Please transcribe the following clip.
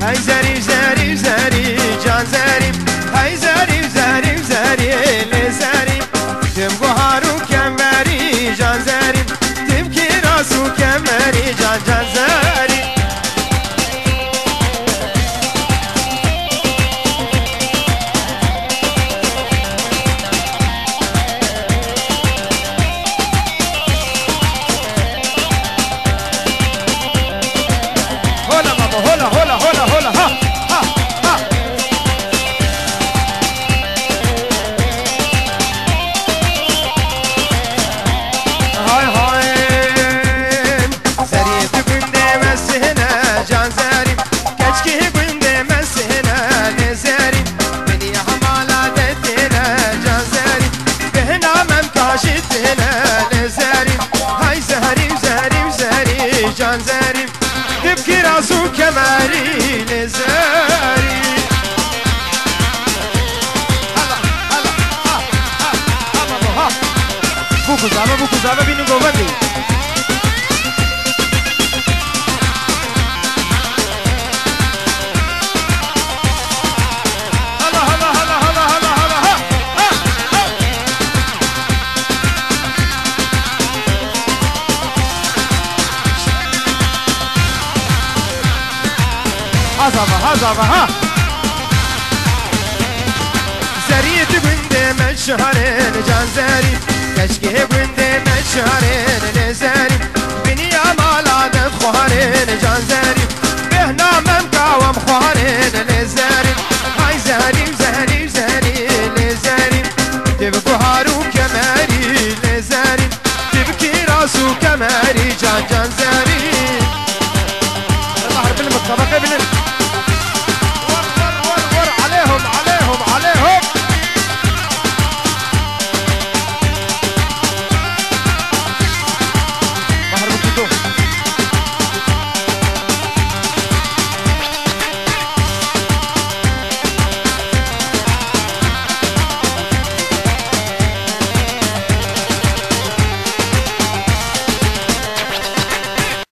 هاي زاري زاري زاري جان زاري هاي زاري زاري زاري لزاري تبقى هارو كماري جان زاري تبكي راسو كماري جان جان زاري هولا بابا هولا هولا هولا هولا ها ها ها هاي هاي زريت بندي مسهنا جان زاري كشكي بندي مسهنا لزاري بني حمالا دتنا جان زاري بهنا ممكاشتنا لزاري هاي زهري زهري زهري جان زاري تبكي راسو كماري لزاري هلا هلا ها ها ها بوكو زابا بينو جوابي هلا هلا هلا هلا هلا هلا ها هزابا ها زريت بندي مشهرين جان زاري كشكي بندي مشهرين لزاري بني امال عدد خوارين جان زاري بهنا ممكا ومخوارين لزاري هاي زاري زاري زاري لزاري تبقوا هارو كماري لزاري تبكي راسو كماري جان جان زاري